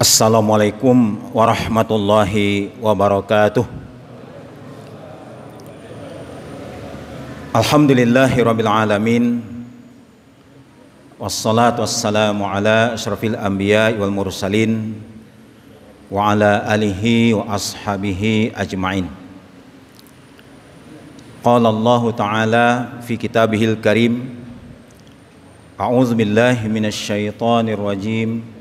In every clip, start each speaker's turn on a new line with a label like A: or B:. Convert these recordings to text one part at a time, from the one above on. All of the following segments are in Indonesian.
A: Assalamualaikum warahmatullahi wabarakatuh. Alhamdulillahirabbil alamin. Wassalatu wassalamu ala asyrafil anbiya'i wal mursalin wa ala alihi wa ashabihi ajma'in. Qala Allah Ta'ala fi kitabihil karim. A'udzu billahi minasy syaithanir rajim.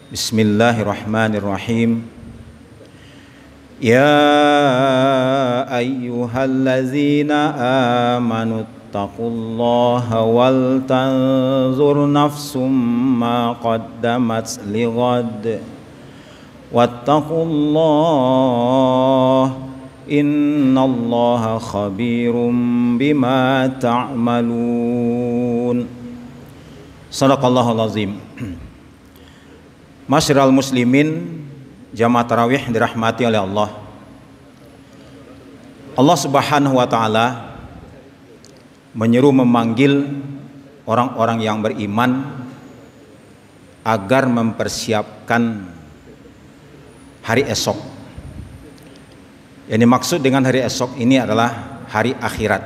A: Bismillahirrahmanirrahim. Ya ayyuhallazina amanu taqullaha wal tanzur nafsum ma qaddamat lighad wattaqullaha innallaha khabirum bima ta'malun. Shadaqallahul azim. Masyiral muslimin, jamaah tarawih dirahmati oleh Allah. Allah Subhanahu wa taala menyeru memanggil orang-orang yang beriman agar mempersiapkan hari esok. Yang dimaksud dengan hari esok ini adalah hari akhirat.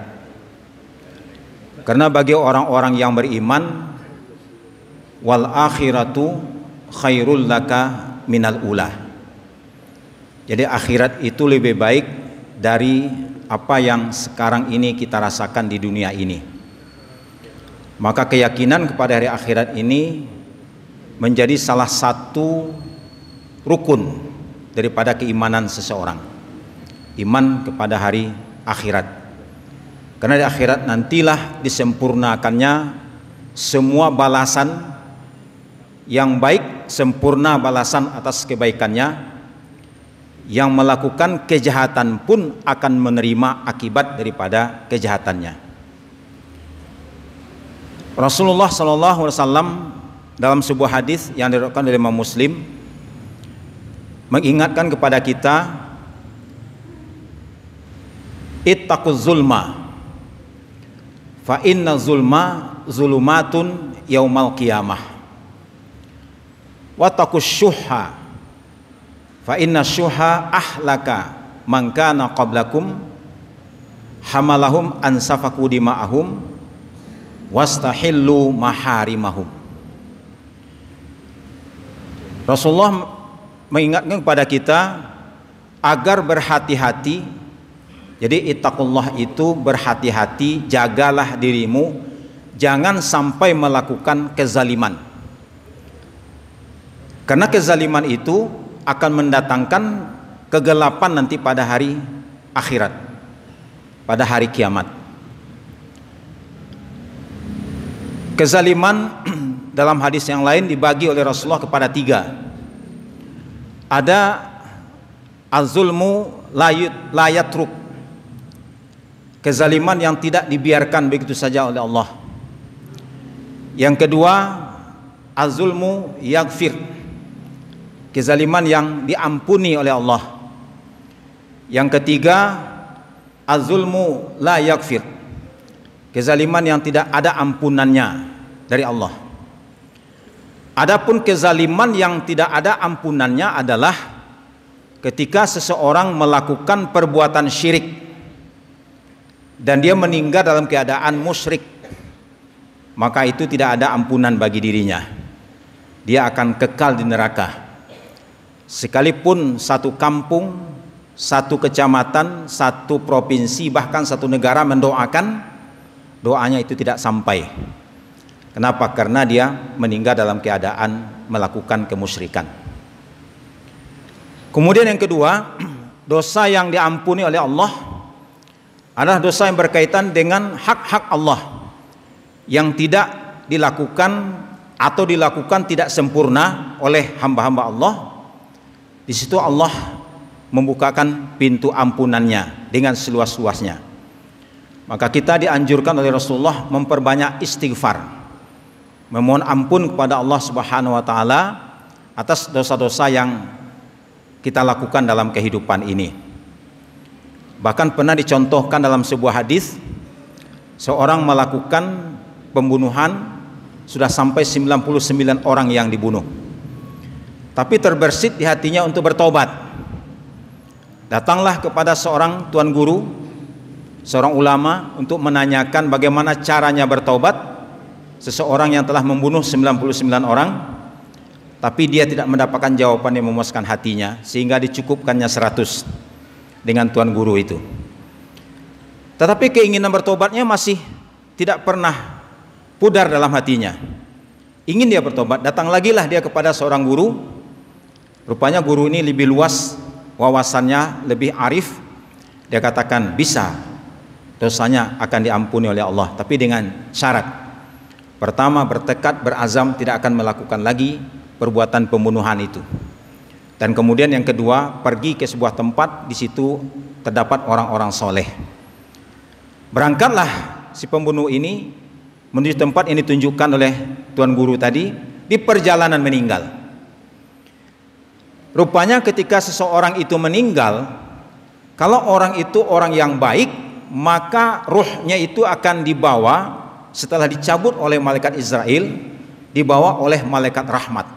A: Karena bagi orang-orang yang beriman, wal akhiratu khairul laka minal ula. Jadi akhirat itu lebih baik dari apa yang sekarang ini kita rasakan di dunia ini. Maka keyakinan kepada hari akhirat ini menjadi salah satu rukun daripada keimanan seseorang. Iman kepada hari akhirat. Karena di akhirat nantilah disempurnakannya semua balasan yang baik, sempurna balasan atas kebaikannya. Yang melakukan kejahatan pun akan menerima akibat daripada kejahatannya. Rasulullah SAW dalam sebuah hadis yang diriwayatkan oleh Imam Muslim mengingatkan kepada kita, ittaquz zulma fa inna zulma zulumatun yaumal qiyamah. Wattaqus syuhha fa inna syuhha ahlaka man kana qablakum hamalahum an safaku dima'ahum wastahillu maharimahum. Rasulullah mengingatkan kepada kita agar berhati-hati. Jadi ittaqullah itu berhati-hati, jagalah dirimu jangan sampai melakukan kezaliman. Karena kezaliman itu akan mendatangkan kegelapan nanti pada hari akhirat, pada hari kiamat. Kezaliman dalam hadis yang lain dibagi oleh Rasulullah kepada tiga. Ada az-zulmu la yatruk, kezaliman yang tidak dibiarkan begitu saja oleh Allah. Yang kedua, az-zulmu yaghfir, kezaliman yang diampuni oleh Allah. Yang ketiga, az-zulmu la yaghfir, kezaliman yang tidak ada ampunannya dari Allah. Adapun kezaliman yang tidak ada ampunannya adalah ketika seseorang melakukan perbuatan syirik dan dia meninggal dalam keadaan musyrik, maka itu tidak ada ampunan bagi dirinya. Dia akan kekal di neraka. Sekalipun satu kampung, satu kecamatan, satu provinsi, bahkan satu negara mendoakan, doanya itu tidak sampai. Kenapa? Karena dia meninggal dalam keadaan melakukan kemusyrikan. Kemudian yang kedua, dosa yang diampuni oleh Allah adalah dosa yang berkaitan dengan hak-hak Allah yang tidak dilakukan atau dilakukan tidak sempurna oleh hamba-hamba Allah. Di situ Allah membukakan pintu ampunannya dengan seluas-luasnya. Maka kita dianjurkan oleh Rasulullah memperbanyak istighfar, memohon ampun kepada Allah Subhanahu wa taala atas dosa-dosa yang kita lakukan dalam kehidupan ini. Bahkan pernah dicontohkan dalam sebuah hadis, seorang melakukan pembunuhan, sudah sampai 99 orang yang dibunuh. tapi terbersit di hatinya untuk bertobat. Datanglah kepada seorang tuan guru, seorang ulama, untuk menanyakan bagaimana caranya bertobat. Seseorang yang telah membunuh 99 orang, tapi dia tidak mendapatkan jawaban yang memuaskan hatinya, sehingga dicukupkannya 100 dengan tuan guru itu. Tetapi keinginan bertobatnya masih tidak pernah pudar dalam hatinya. Ingin dia bertobat, datang lagi lah dia kepada seorang guru. Rupanya guru ini lebih luas wawasannya, lebih arif. Dia katakan bisa, dosanya akan diampuni oleh Allah, tapi dengan syarat. Pertama, bertekad, berazam tidak akan melakukan lagi perbuatan pembunuhan itu. Dan kemudian yang kedua, pergi ke sebuah tempat, di situ terdapat orang-orang soleh. Berangkatlah si pembunuh ini menuju tempat yang ditunjukkan oleh tuan guru tadi. Di perjalanan meninggal. Rupanya ketika seseorang itu meninggal, kalau orang itu orang yang baik, maka ruhnya itu akan dibawa setelah dicabut oleh malaikat Israel, dibawa oleh malaikat rahmat.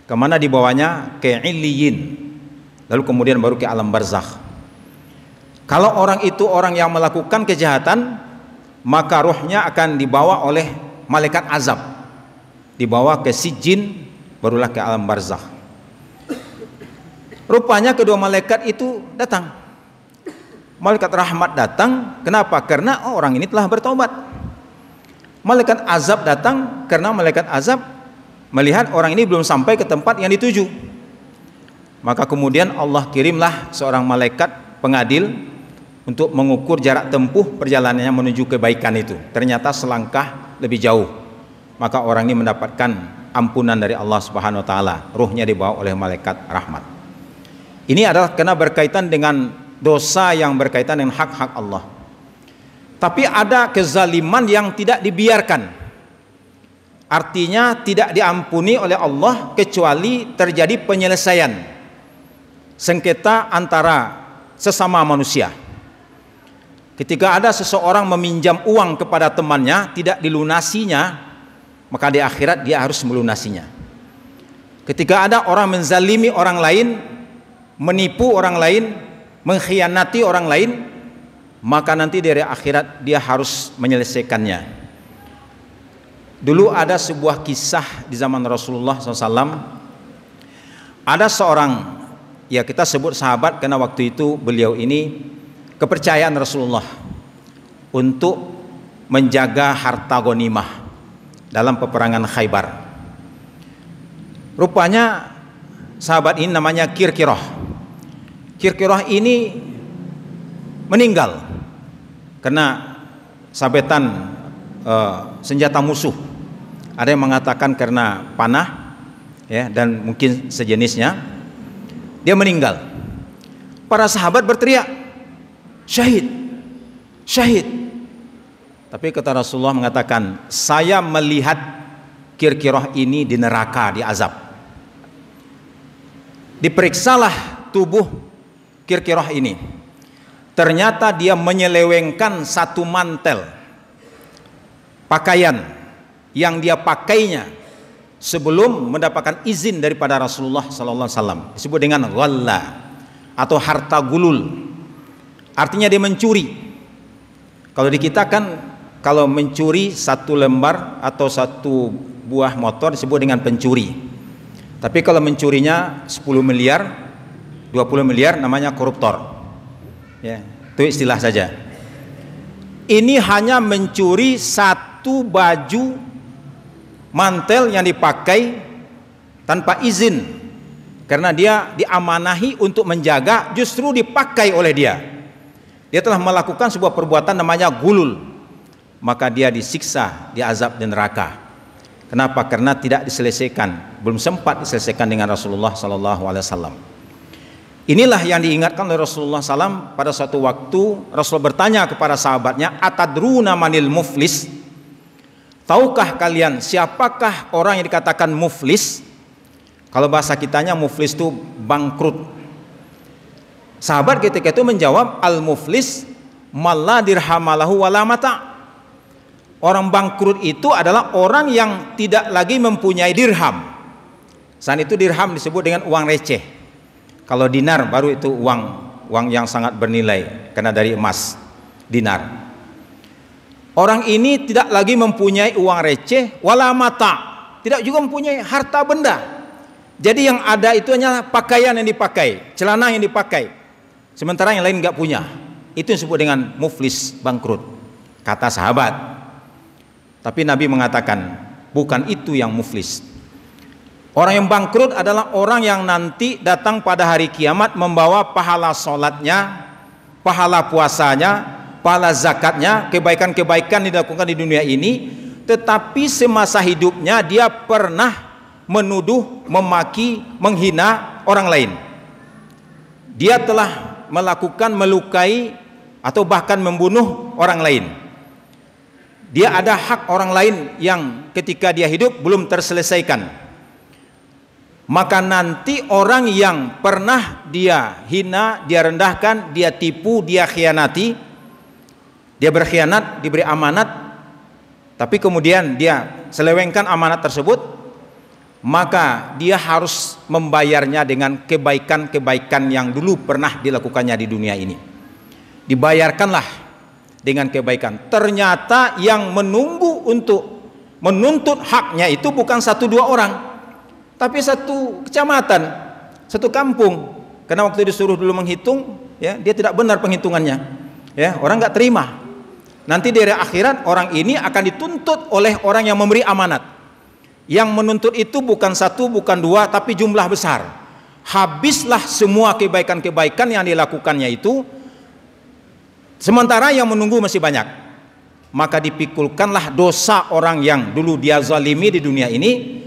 A: Kemana dibawanya? Ke Illiyin. Lalu kemudian baru ke alam barzakh. Kalau orang itu orang yang melakukan kejahatan, maka ruhnya akan dibawa oleh malaikat azab, dibawa ke Sijjin, barulah ke alam barzakh. Rupanya kedua malaikat itu datang. Malaikat rahmat datang, kenapa? Karena orang ini telah bertobat. Malaikat azab datang karena malaikat azab melihat orang ini belum sampai ke tempat yang dituju. Maka kemudian Allah kirimlah seorang malaikat pengadil untuk mengukur jarak tempuh perjalanannya menuju kebaikan itu. Ternyata selangkah lebih jauh. Maka orang ini mendapatkan ampunan dari Allah Subhanahu wa taala. Ruhnya dibawa oleh malaikat rahmat. Ini adalah karena berkaitan dengan dosa yang berkaitan dengan hak-hak Allah. Tapi ada kezaliman yang tidak dibiarkan. Artinya tidak diampuni oleh Allah kecuali terjadi penyelesaian sengketa antara sesama manusia. Ketika ada seseorang meminjam uang kepada temannya, tidak dilunasinya, maka di akhirat dia harus melunasinya. Ketika ada orang menzalimi orang lain, menipu orang lain, mengkhianati orang lain, maka nanti dari akhirat dia harus menyelesaikannya. Dulu ada sebuah kisah di zaman Rasulullah SAW. Ada seorang, ya kita sebut sahabat karena waktu itu beliau ini kepercayaan Rasulullah untuk menjaga harta ghanimah dalam peperangan Khaybar. Rupanya sahabat ini namanya Kirkirah. Kirkirah ini meninggal karena sabetan senjata musuh. Ada yang mengatakan karena panah, ya, dan mungkin sejenisnya. Dia meninggal. Para sahabat berteriak, syahid, syahid. Tapi kata Rasulullah mengatakan, saya melihat Kirkirah ini di neraka, di azab. Diperiksalah tubuh Kirkirah ini. Ternyata dia menyelewengkan satu mantel pakaian yang dia pakainya sebelum mendapatkan izin daripada Rasulullah sallallahu alaihi wasallam. Disebut dengan ghalla atau harta gulul. Artinya dia mencuri. Kalau di kita kan kalau mencuri satu lembar atau satu buah motor disebut dengan pencuri. Tapi kalau mencurinya 10 miliar 20 miliar namanya koruptor, ya, itu istilah saja. Ini hanya mencuri satu baju mantel yang dipakai tanpa izin, karena dia diamanahi untuk menjaga, justru dipakai oleh dia. Dia telah melakukan sebuah perbuatan namanya gulul, maka dia disiksa, diazab di neraka. Kenapa? Karena tidak diselesaikan, belum sempat diselesaikan dengan Rasulullah SAW. Inilah yang diingatkan oleh Rasulullah SAW pada suatu waktu. Rasul bertanya kepada sahabatnya, atadruna manil muflis? Tahukah kalian siapakah orang yang dikatakan muflis? Kalau bahasa kitanya muflis itu bangkrut. Sahabat ketika itu menjawab, al muflis malla dirhamalahu wala mata. Orang bangkrut itu adalah orang yang tidak lagi mempunyai dirham, Selain itu dirham disebut dengan uang receh. Kalau dinar baru itu uang yang sangat bernilai karena dari emas, dinar. Orang ini tidak lagi mempunyai uang receh, wala mata, tidak juga mempunyai harta benda. Jadi yang ada itu hanya pakaian yang dipakai, celana yang dipakai, sementara yang lain nggak punya. Itu yang disebut dengan muflis, bangkrut, kata sahabat. Tapi Nabi mengatakan bukan itu yang muflis. Orang yang bangkrut adalah orang yang nanti datang pada hari kiamat membawa pahala sholatnya, pahala puasanya, pahala zakatnya, kebaikan-kebaikan dilakukan di dunia ini, tetapi semasa hidupnya dia pernah menuduh, memaki, menghina orang lain. Dia telah melakukan, melukai atau bahkan membunuh orang lain. Dia ada hak orang lain yang ketika dia hidup belum terselesaikan. Maka nanti orang yang pernah dia hina, dia rendahkan, dia tipu, dia khianati, dia berkhianat, diberi amanat, tapi kemudian dia selewengkan amanat tersebut, maka dia harus membayarnya dengan kebaikan-kebaikan yang dulu pernah dilakukannya di dunia ini. Dibayarkanlah dengan kebaikan. Ternyata yang menunggu untuk menuntut haknya itu bukan 1-2 orang, tapi satu kecamatan, satu kampung. Karena waktu disuruh dulu menghitung, ya, dia tidak benar penghitungannya, ya, orang nggak terima. Nanti di hari akhirat orang ini akan dituntut oleh orang yang memberi amanat. Yang menuntut itu bukan 1, bukan 2, tapi jumlah besar. Habislah semua kebaikan-kebaikan yang dilakukannya itu, sementara yang menunggu masih banyak. Maka dipikulkanlah dosa orang yang dulu dia zalimi di dunia ini,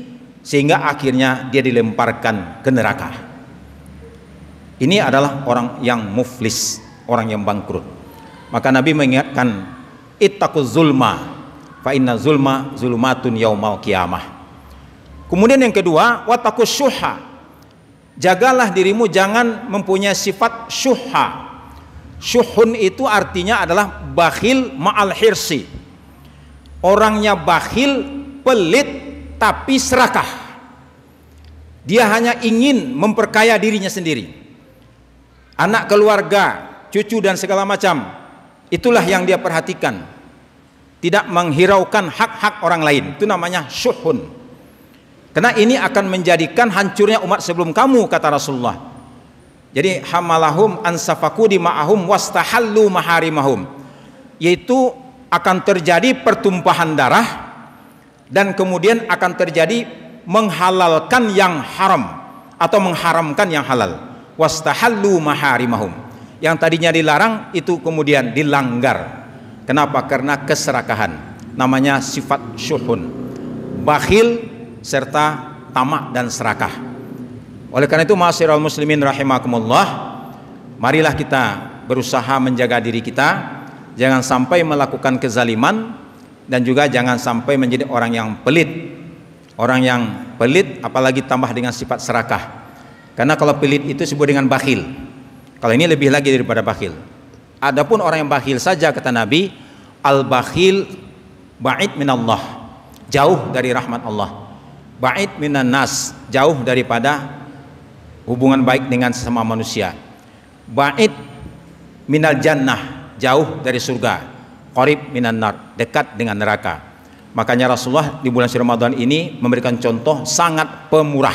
A: sehingga akhirnya dia dilemparkan ke neraka. Ini adalah orang yang muflis, orang yang bangkrut. Maka Nabi mengingatkan, ittaquz zulma fa inna zulma zulumatun yaumal qiyamah. Kemudian yang kedua, wattaqus syuhha. Jagalah dirimu jangan mempunyai sifat syuhha. Syuhun itu artinya adalah bakhil ma'al hirsi. Orangnya bakhil, pelit, tapi serakah. Dia hanya ingin memperkaya dirinya sendiri, anak keluarga, cucu dan segala macam. Itulah yang dia perhatikan, tidak menghiraukan hak-hak orang lain. Itu namanya syuhun. Karena ini akan menjadikan hancurnya umat sebelum kamu, kata Rasulullah. Jadi hamalahum ansafaku di ma'ahum wastahallu maharimahum, yaitu akan terjadi pertumpahan darah dan kemudian akan terjadi menghalalkan yang haram atau mengharamkan yang halal. Wastahallu maharimahum, yang tadinya dilarang itu kemudian dilanggar. Kenapa? Karena keserakahan. Namanya sifat syuhun, bakhil serta tamak dan serakah. Oleh karena itu, ma'asyiral muslimin rahimakumullah, marilah kita berusaha menjaga diri kita, jangan sampai melakukan kezaliman, dan juga jangan sampai menjadi orang yang pelit. Orang yang pelit apalagi tambah dengan sifat serakah. Karena kalau pelit itu disebut dengan bakhil. Kalau ini lebih lagi daripada bakhil. Adapun orang yang bakhil saja, kata Nabi, al-bakhil ba'id minallah, jauh dari rahmat Allah. Ba'id minan nas, jauh daripada hubungan baik dengan sesama manusia. Ba'id minal jannah, jauh dari surga. Qarib minan nar, dekat dengan neraka. Makanya Rasulullah di bulan suci Ramadan ini memberikan contoh sangat pemurah,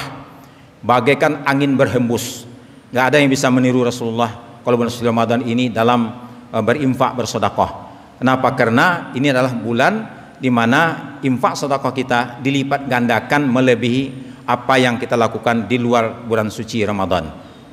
A: bagaikan angin berhembus. Gak ada yang bisa meniru Rasulullah kalau bulan suci Ramadan ini dalam berinfak, bersedekah. Kenapa? Karena ini adalah bulan di mana infak sedekah kita dilipat gandakan melebihi apa yang kita lakukan di luar bulan suci Ramadan.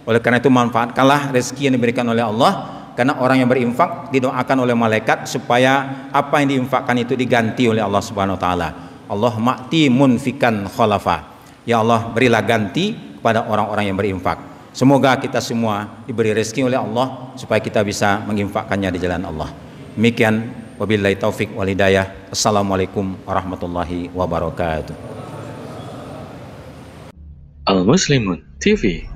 A: Oleh karena itu, manfaatkanlah rezeki yang diberikan oleh Allah. Karena orang yang berinfak didoakan oleh malaikat supaya apa yang diinfakkan itu diganti oleh Allah Subhanahu wa taala. Allah ma'ti munfikan khalafa. Ya Allah, berilah ganti kepada orang-orang yang berinfak. Semoga kita semua diberi rezeki oleh Allah supaya kita bisa menginfakkannya di jalan Allah. Demikian, wabillahi taufik wal hidayah. Assalamualaikum warahmatullahi wabarakatuh.
B: Al Muslimun TV